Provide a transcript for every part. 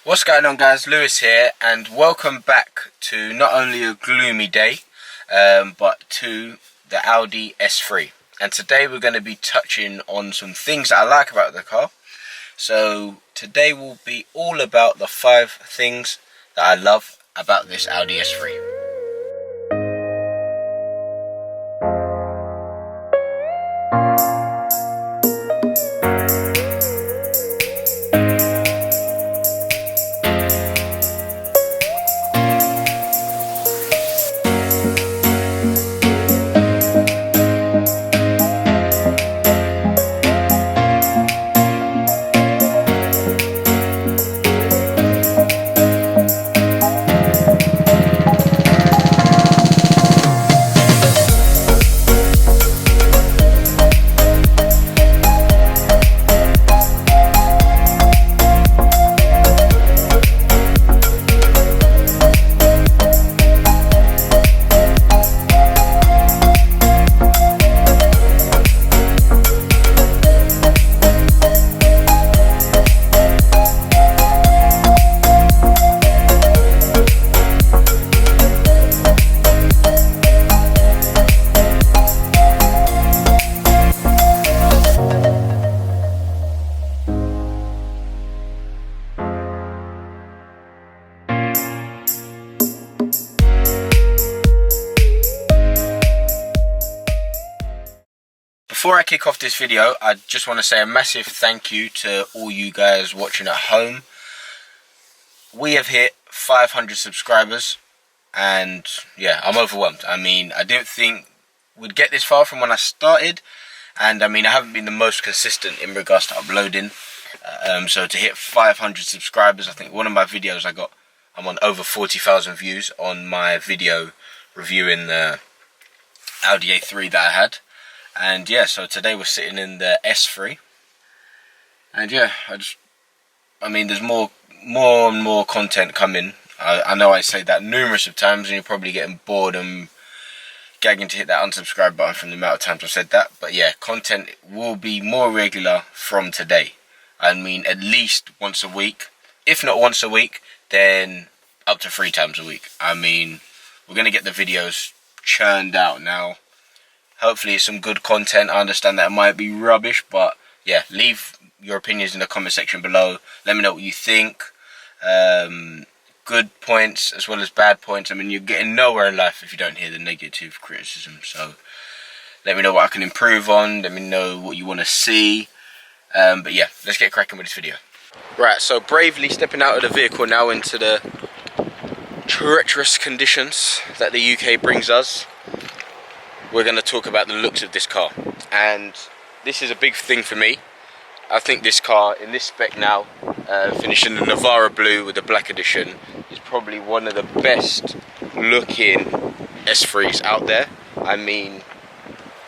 What's going on, guys? Lewis here, and welcome back to not only a gloomy day, but to the Audi S3. And today we're going to be touching on some things that I like about the car. So today will be all about the 5 things that I love about this Audi S3. Before I kick off this video, I just want to say a massive thank you to all you guys watching at home. We have hit 500 subscribers, and yeah, I'm overwhelmed. I mean, I didn't think we'd get this far from when I started, and I mean, I haven't been the most consistent in regards to uploading. So to hit 500 subscribers, I think one of my videos I'm on over 40,000 views on my video reviewing the Audi A3 that I had. And yeah, so today we're sitting in the S3, and yeah, I mean, there's more and more content coming. I know I say that numerous of times, and you're probably getting bored and gagging to hit that unsubscribe button from the amount of times I've said that. But yeah, content will be more regular from today. I mean, at least once a week. If not once a week, then up to 3 times a week. I mean, we're going to get the videos churned out now. Hopefully it's some good content. I understand that it might be rubbish, but yeah, leave your opinions in the comment section below. Let me know what you think. Good points as well as bad points. I mean, you're getting nowhere in life if you don't hear the negative criticism. So let me know what I can improve on. Let me know what you want to see. But yeah, let's get cracking with this video. Right, so bravely stepping out of the vehicle now into the treacherous conditions that the UK brings us. We're going to talk about the looks of this car, and this is a big thing for me. I think this car in this spec now, finishing the Navara blue with the black edition, is probably one of the best looking S3s out there. I mean,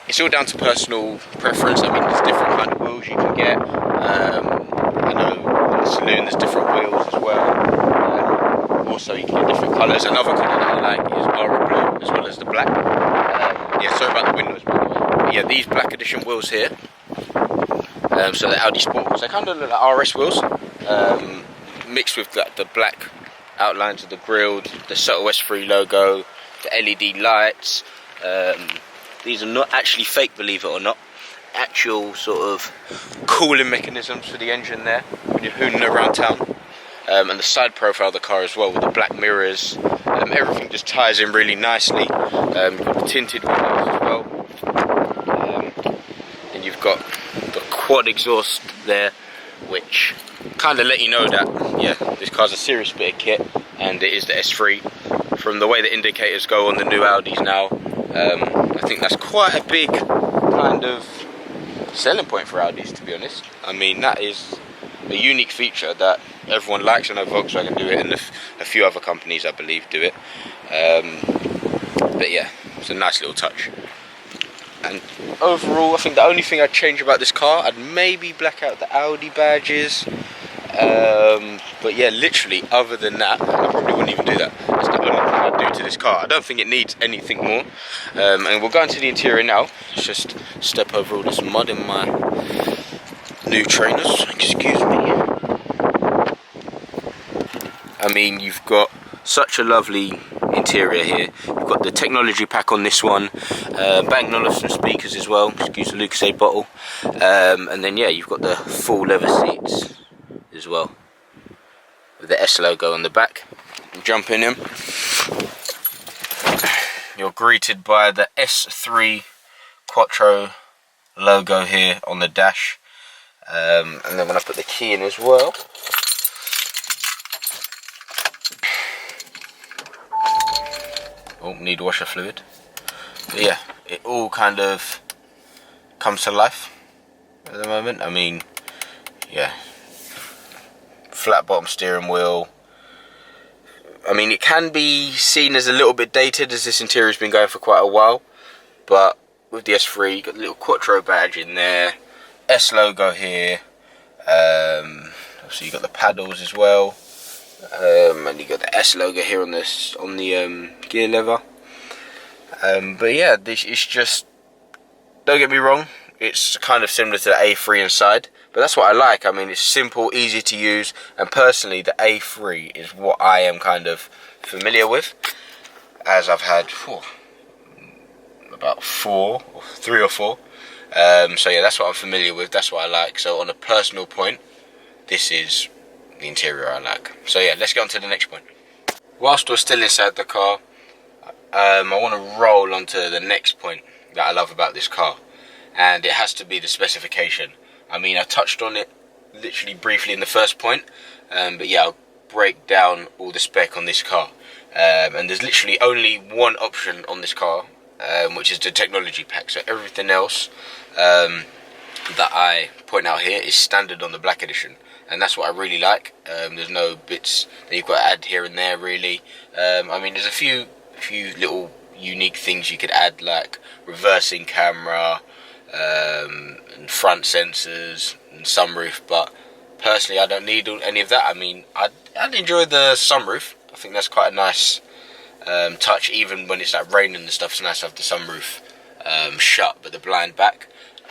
it's all down to personal preference. I mean, there's different kind of wheels you can get. I know in the saloon there's different wheels as well. Also you can get different colours. Another colour that I like is Aura blue as well as the black. Yeah, sorry about the windows, by the way. But yeah, these black edition wheels here, so the Audi Sport wheels, they kind of look like RS wheels, mixed with the black outlines of the grille, the subtle S3 logo, the LED lights. These are not actually fake, believe it or not. Actual sort of cooling mechanisms for the engine there when you're hooning around town. And the side profile of the car as well, with the black mirrors. Everything just ties in really nicely. You've got the tinted windows as well. And you've got the quad exhaust there, which kind of let you know that, yeah, this car's a serious bit of kit, and it is the S3. From the way the indicators go on the new Audis now, I think that's quite a big kind of selling point for Audis, to be honest. I mean, that is a unique feature that everyone likes. I know Volkswagen do it, and a few other companies, I believe, do it. But yeah, it's a nice little touch. And overall, I think the only thing I'd change about this car, I'd maybe black out the Audi badges. But yeah, literally, other than that, I probably wouldn't even do that. That's the only thing I'd do to this car. I don't think it needs anything more. And we'll go into the interior now. Let's just step over all this mud in my new trainers. Excuse me. I mean, you've got such a lovely interior here. You've got the technology pack on this one, Bang & Olufsen speakers as well, excuse the Lucozade bottle, and then yeah, you've got the full leather seats as well, with the S logo on the back. Jump in them. You're greeted by the S3 Quattro logo here on the dash, and then when I put the key in as well, oh, need washer fluid. But yeah, it all kind of comes to life at the moment. I mean, yeah, flat bottom steering wheel. I mean, it can be seen as a little bit dated, as this interior has been going for quite a while, but with the S3, you got the little Quattro badge in there, S logo here, so you got the paddles as well, and you got the S logo here on this, on the gear lever. But yeah, this is just, don't get me wrong, it's kind of similar to the A3 inside, but that's what I like. I mean, it's simple, easy to use, and personally the A3 is what I am kind of familiar with, as I've had about 3 or 4. So yeah, that's what I'm familiar with, that's what I like. So on a personal point, this is the interior I like. So yeah, let's get on to the next point. Whilst we're still inside the car, I want to roll onto the next point that I love about this car, and it has to be the specification. I mean, I touched on it literally briefly in the first point, but yeah, I'll break down all the spec on this car. And there's literally only one option on this car, which is the technology pack. So everything else that I point out here is standard on the Black Edition, and that's what I really like. There's no bits that you've got to add here and there, really. I mean, there's a few little unique things you could add, like reversing camera, and front sensors and sunroof, but personally I don't need any of that. I mean, I'd enjoy the sunroof. I think that's quite a nice touch. Even when it's like raining and stuff, it's nice to have the sunroof shut but the blind back,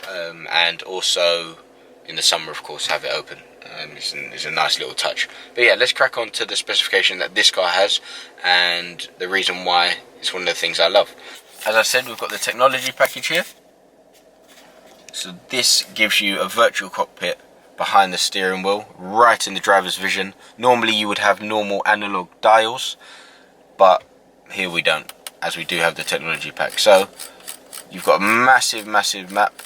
and also in the summer of course have it open. It's a nice little touch. But yeah, let's crack on to the specification that this car has and the reason why it's one of the things I love. As I said, we've got the technology package here. So this gives you a virtual cockpit behind the steering wheel, right in the driver's vision. Normally you would have normal analog dials, but here we don't, as we do have the technology pack. So you've got a massive map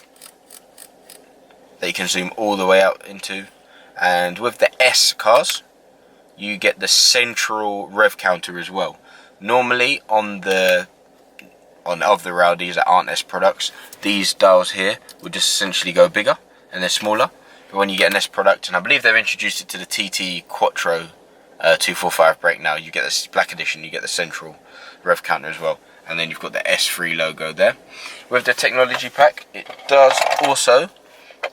that you can zoom all the way out into, and with the S cars you get the central rev counter as well. Normally on other Audis that aren't S products, these dials here would just essentially go bigger and they're smaller. But when you get an S product, and I believe they've introduced it to the TT Quattro 245 brake now, you get this Black Edition, you get the central rev counter as well, and then you've got the S3 logo there. With the technology pack, it does also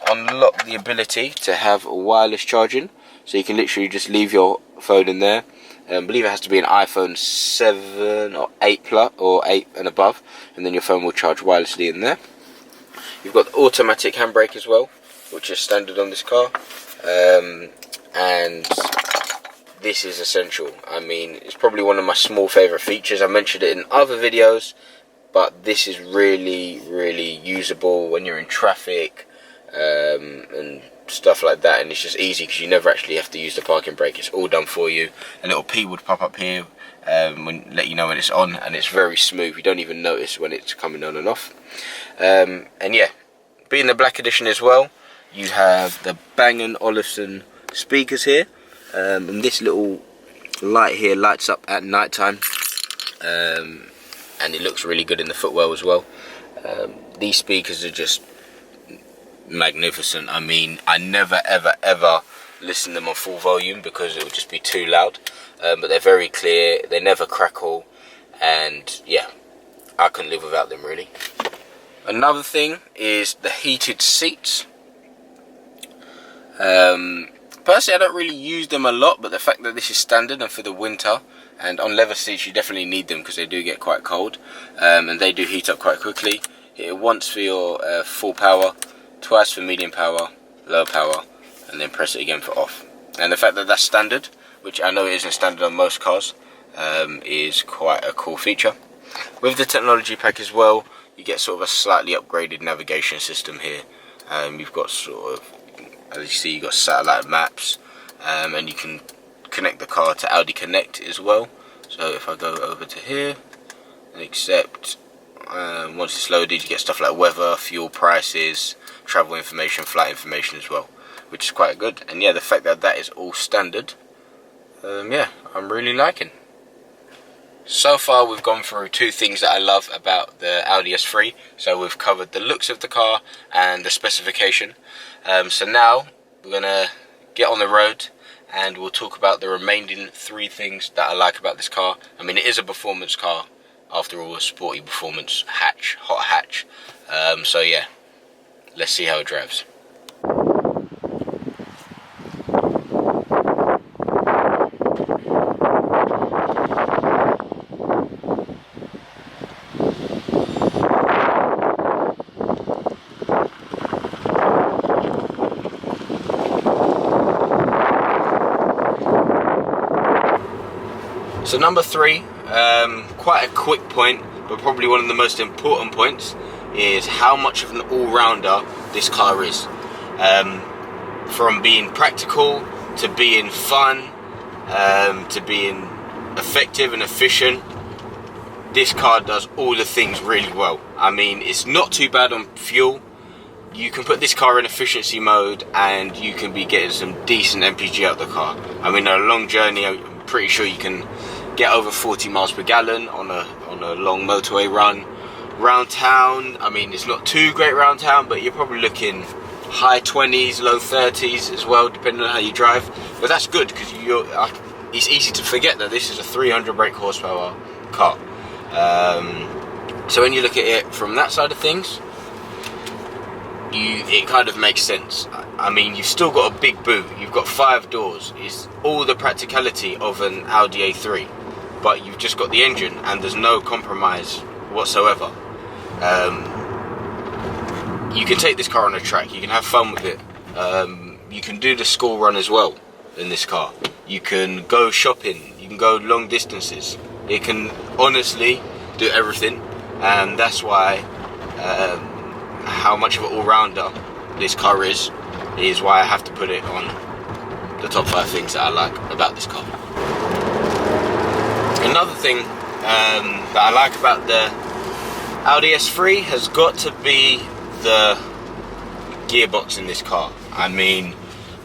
unlock the ability to have wireless charging, so you can literally just leave your phone in there. I believe it has to be an iPhone 7 or 8 Plus or 8 and above, and then your phone will charge wirelessly in there. You've got the automatic handbrake as well, which is standard on this car, and this is essential. I mean, it's probably one of my small favourite features. I mentioned it in other videos, but this is really usable when you're in traffic and stuff like that, and it's just easy because you never actually have to use the parking brake. It's all done for you. A little P would pop up here let you know when it's on, and it's very smooth. You don't even notice when it's coming on and off. And yeah, being the Black Edition as well, you have the Bang & Olufsen speakers here, and this little light here lights up at night time, and it looks really good in the footwell as well. These speakers are just magnificent. I mean, I never ever listen to them on full volume because it would just be too loud, but they're very clear, they never crackle, and yeah, I couldn't live without them really. Another thing is the heated seats. Personally, I don't really use them a lot, but the fact that this is standard and for the winter, and on leather seats you definitely need them because they do get quite cold, and they do heat up quite quickly. Hit it once for your full power, twice for medium power, low power, and then press it again for off. And the fact that that's standard which I know isn't standard on most cars, is quite a cool feature. With the technology pack as well, you get sort of a slightly upgraded navigation system here. You've got sort of, as you see, you've got satellite maps, and you can connect the car to Audi Connect as well. So if I go over to here and accept, once it's loaded, you get stuff like weather, fuel prices, travel information, flight information as well, which is quite good. And yeah, the fact that that is all standard, yeah, I'm really liking. So far we've gone through two things that I love about the Audi S3. So we've covered the looks of the car and the specification. So now we're gonna get on the road and we'll talk about the remaining three things that I like about this car. I mean, it is a performance car, after all, a sporty performance hatch, hot hatch. So yeah, let's see how it drives. So number three, quite a quick point, but probably one of the most important points, is how much of an all-rounder this car is. From being practical, to being fun, to being effective and efficient, this car does all the things really well. I mean, it's not too bad on fuel. You can put this car in efficiency mode and you can be getting some decent MPG out of the car. I mean, on a long journey, I'm pretty sure you can get over 40 miles per gallon on a long motorway run. Round town, I mean, it's not too great round town, but you're probably looking high 20s, low 30s as well, depending on how you drive. But that's good, because it's easy to forget that this is a 300 brake horsepower car. So when you look at it from that side of things, it kind of makes sense. I mean, you've still got a big boot, you've got 5 doors, it's all the practicality of an Audi A3, but you've just got the engine and there's no compromise whatsoever. You can take this car on a track, you can have fun with it, you can do the school run as well in this car, you can go shopping, you can go long distances, it can honestly do everything. And that's why how much of an all-rounder this car is why I have to put it on the top 5 things that I like about this car. Another thing that I like about the Audi S3 has got to be the gearbox in this car. I mean,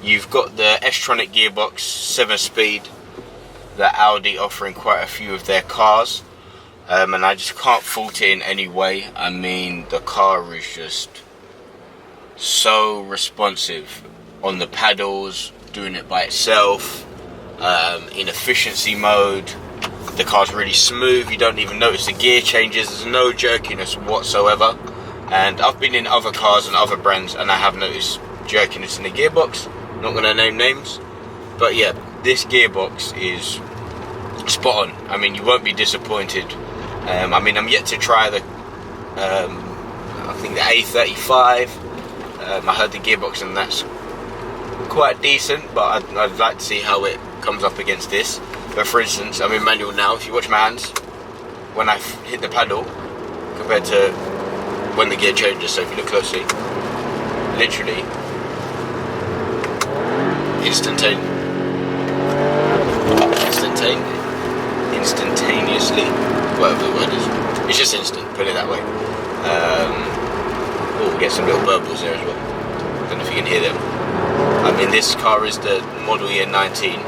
you've got the S-tronic gearbox, 7-speed, that Audi offer in quite a few of their cars. And I just can't fault it in any way. I mean, the car is just so responsive on the pedals, doing it by itself, in efficiency mode. The car's really smooth, you don't even notice the gear changes, there's no jerkiness whatsoever. And I've been in other cars and other brands and I have noticed jerkiness in the gearbox, not going to name names. But yeah, this gearbox is spot on. I mean, you won't be disappointed. I mean, I'm yet to try the, I think the A35. I heard the gearbox and that's quite decent, but I'd like to see how it comes up against this. But for instance, I'm in manual now. If you watch my hands, when I hit the pedal, compared to when the gear changes, so if you look closely, literally instantaneously, whatever the word is, it's just instant, put it that way. Oh, we get some little burbles there as well, don't know if you can hear them. I mean, this car is the model year 19,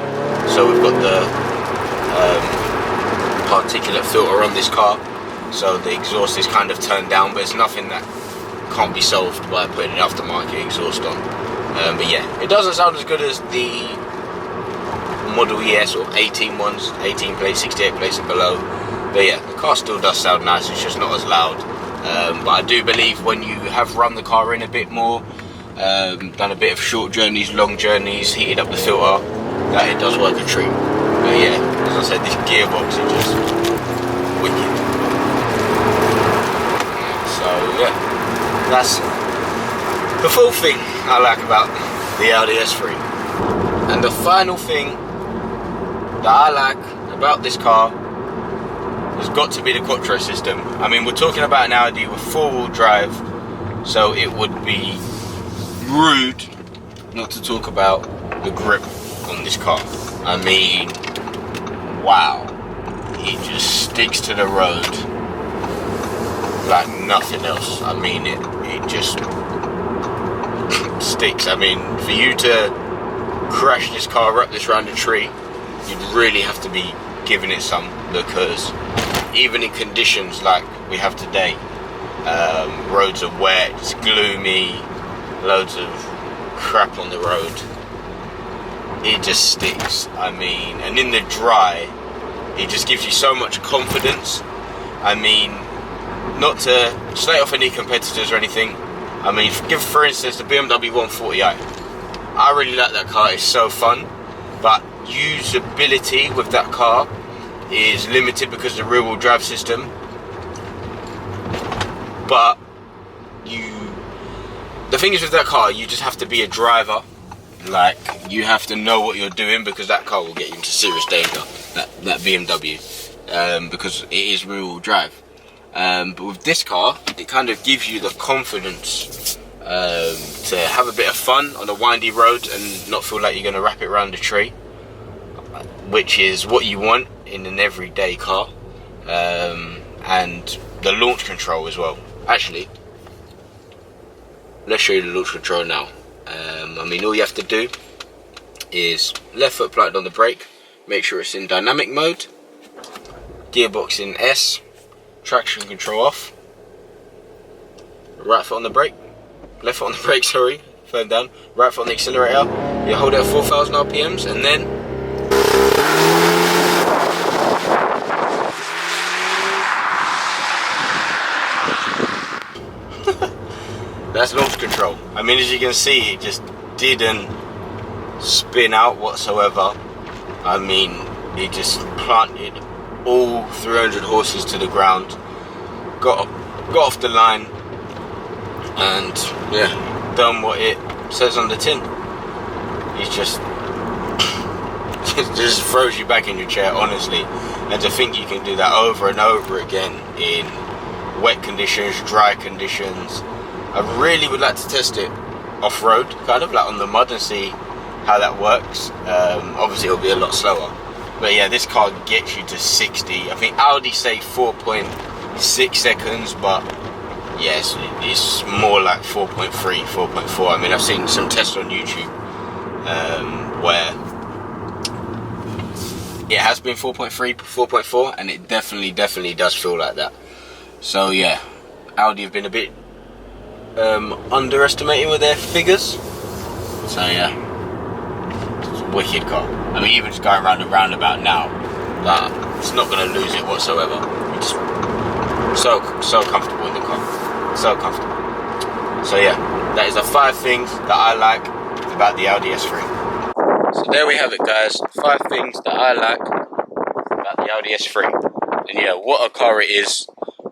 so we've got the particulate filter on this car, so the exhaust is kind of turned down, but it's nothing that can't be solved by putting an aftermarket exhaust on. But yeah, it doesn't sound as good as the model year sort of 18 ones, 18 plates, 68 plates and below. But yeah, the car still does sound nice, it's just not as loud. But I do believe when you have run the car in a bit more, done a bit of short journeys, long journeys, heated up the filter, that it does work a treat. But yeah, as I said, this gearbox is just wicked. So yeah, that's the fourth thing I like about the Audi S3. And the final thing that I like about this car has got to be the Quattro system. I mean, we're talking about an Audi with 4-wheel drive, so it would be rude not to talk about the grip on this car. I mean, wow, it just sticks to the road like nothing else. I mean, it just sticks. I mean, for you to crash this car up this round a tree, you'd really have to be giving it some, because even in conditions like we have today, roads are wet, it's gloomy, loads of crap on the road, it just sticks. I mean, and in the dry, it just gives you so much confidence. I mean, not to slate off any competitors or anything, I mean, give for instance the BMW 140i. I really like that car, it's so fun, but usability with that car is limited because of the rear-wheel drive system. But the thing is with that car, you just have to be a driver. Like, you have to know what you're doing, because that car will get you into serious danger, that BMW, because it is rear-wheel drive. But with this car, it kind of gives you the confidence to have a bit of fun on a windy road and not feel like you're going to wrap it around a tree, which is what you want in an everyday car. And the launch control as well. Actually, let's show you the launch control now. I mean, all you have to do is left foot planted on the brake, make sure it's in dynamic mode, gearbox in S, traction control off, right foot on the brake, left foot on the brake, sorry, firm down, right foot on the accelerator, you hold it at 4,000 RPMs, and then that's launch control. I mean, as you can see, it just didn't spin out whatsoever. I mean, it just planted all 300 horses to the ground, got off the line, and yeah, done what it says on the tin. It just throws you back in your chair, honestly. And to think you can do that over and over again in wet conditions, dry conditions. I really would like to test it off-road, kind of like on the mud, and see how that works. Obviously it'll be a lot slower, but yeah, this car gets you to 60. I think Audi say 4.6 seconds, but yes, it's more like 4.3, 4.4. I mean, I've seen some tests on YouTube where it has been 4.3, 4.4, and it definitely does feel like that. So yeah, Audi have been a bit underestimating with their figures. So yeah, it's a wicked car. I mean, even just going around the roundabout now, it's not going to lose it whatsoever. It's so comfortable in the car, so comfortable. So yeah, that is the 5 things that I like about the Audi S3. So there we have it, guys. 5 things that I like about the Audi S3. And yeah, what a car it is.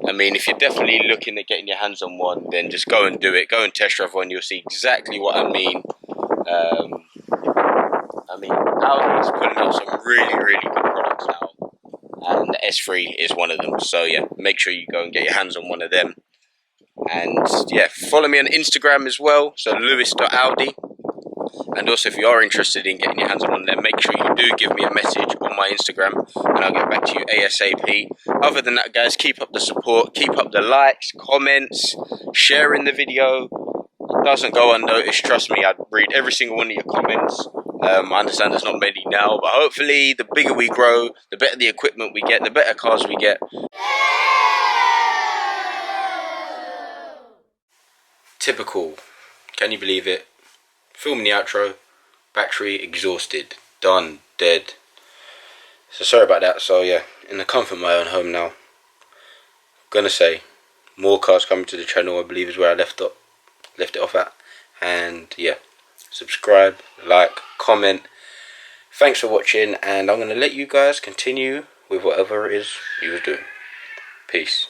I mean, if you're definitely looking at getting your hands on one, then just go and do it. Go and test drive one. You'll see exactly what I mean. I mean, Audi is putting out some really good products now, and the S3 is one of them. So yeah, make sure you go and get your hands on one of them. And yeah, follow me on Instagram as well, so lewis.audi. And also, if you are interested in getting your hands on one of them, make sure you do give me a message on my Instagram, and I'll get back to you ASAP. Other than that, guys, keep up the support, keep up the likes, comments, sharing the video. It doesn't go unnoticed, trust me. I read every single one of your comments. I understand there's not many now, but hopefully the bigger we grow, the better the equipment we get, the better cars we get. Typical. Can you believe it? Filming the outro, battery exhausted, done, dead. So sorry about that. So yeah, in the comfort of my own home now. Gonna say, more cars coming to the channel, I believe is where I left it off at. And yeah, subscribe, like, comment. Thanks for watching, and I'm gonna let you guys continue with whatever it is you were doing. Peace.